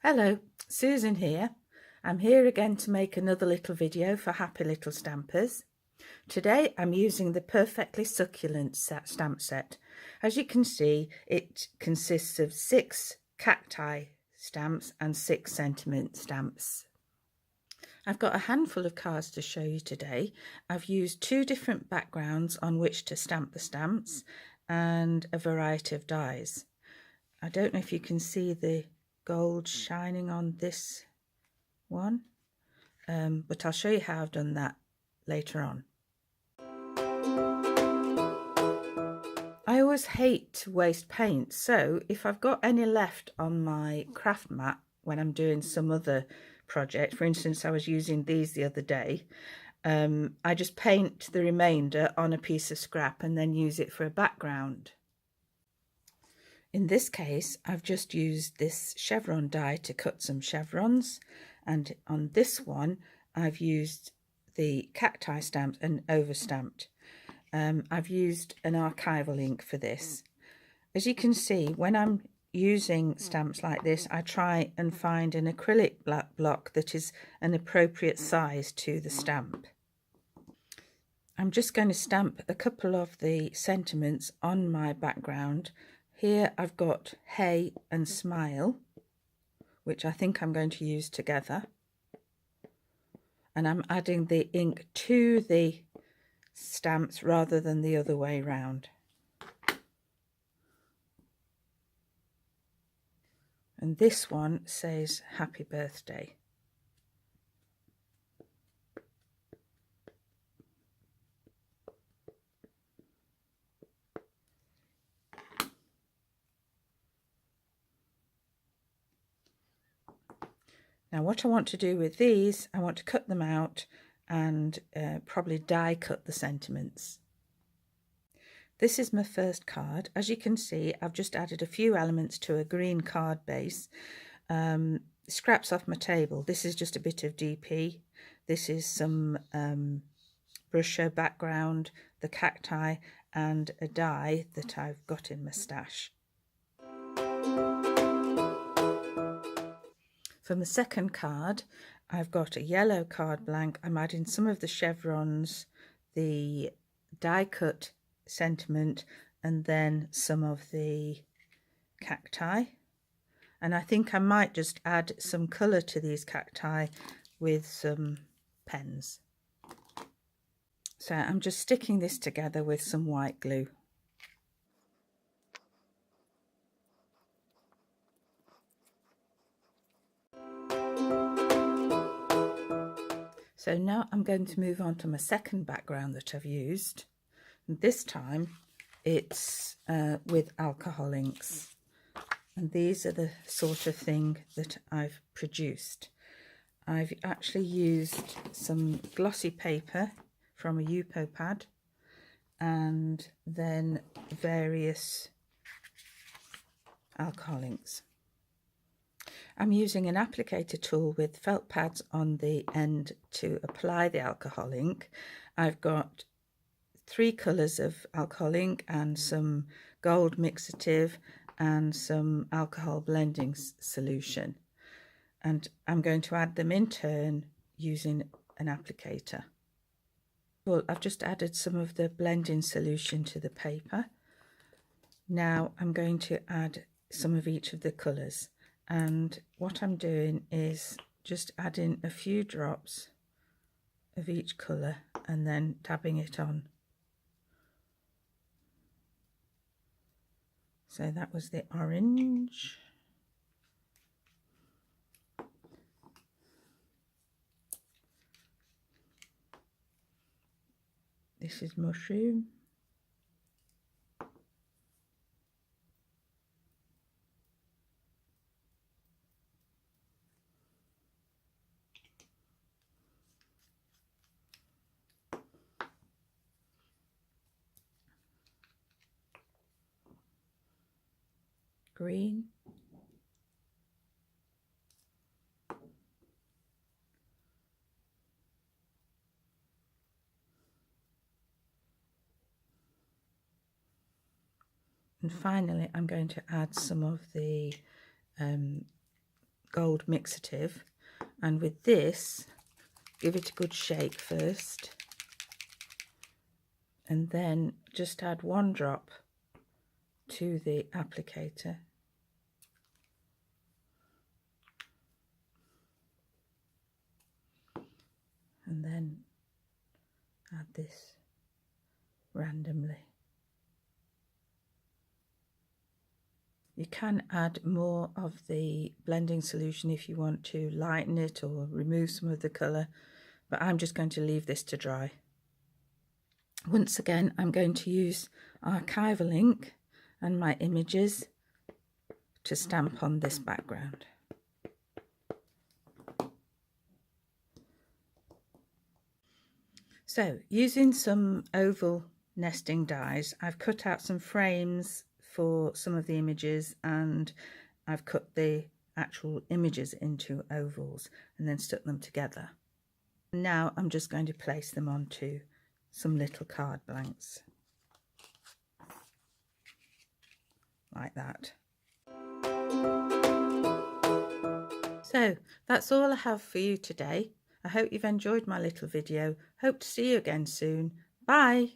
Hello, Susan here. I'm here again to make another little video for Happy Little Stampers. Today I'm using the Perfectly Succulent stamp set. As you can see, it consists of 6 cacti stamps and 6 sentiment stamps. I've got a handful of cards to show you today. I've used 2 different backgrounds on which to stamp the stamps and a variety of dies. I don't know if you can see the gold shining on this one, but I'll show you how I've done that later on. I always hate to waste paint, so if I've got any left on my craft mat when I'm doing some other project, for instance I was using these the other day, I just paint the remainder on a piece of scrap and then use it for a background. In this case, I've just used this chevron die to cut some chevrons, and on this one I've used the cacti stamp and overstamped. I've used an archival ink for this. As you can see, when I'm using stamps like this, I try and find an acrylic block that is an appropriate size to the stamp. I'm just going to stamp a couple of the sentiments on my background. Here I've got Hey and Smile, which I think I'm going to use together. And I'm adding the ink to the stamps rather than the other way round. And this one says Happy Birthday. Now what I want to do with these, I want to cut them out and probably die cut the sentiments. This is my first card. As you can see, I've just added a few elements to a green card base. Scraps off my table. This is just a bit of DP. This is some brusher background, the cacti, and a die that I've got in my stash. For my second card, I've got a yellow card blank. I'm adding some of the chevrons, the die cut sentiment, and then some of the cacti. And I think I might just add some colour to these cacti with some pens. So I'm just sticking this together with some white glue. So now I'm going to move on to my second background that I've used. And this time it's with alcohol inks. And these are the sort of thing that I've produced. I've actually used some glossy paper from a Yupo pad and then various alcohol inks. I'm using an applicator tool with felt pads on the end to apply the alcohol ink. I've got 3 colours of alcohol ink and some gold mixative and some alcohol blending solution. And I'm going to add them in turn using an applicator. Well, I've just added some of the blending solution to the paper. Now I'm going to add some of each of the colours. And what I'm doing is just adding a few drops of each colour and then dabbing it on. So that was the orange. This is mushroom. Green. And finally I'm going to add some of the gold mixative, and with this give it a good shake first, and then just add 1 drop to the applicator. And then add this randomly. You can add more of the blending solution if you want to lighten it or remove some of the colour, but I'm just going to leave this to dry. Once again, I'm going to use archival ink and my images to stamp on this background. So, using some oval nesting dies, I've cut out some frames for some of the images, and I've cut the actual images into ovals and then stuck them together. Now I'm just going to place them onto some little card blanks like that. So that's all I have for you today. I hope you've enjoyed my little video. Hope to see you again soon. Bye.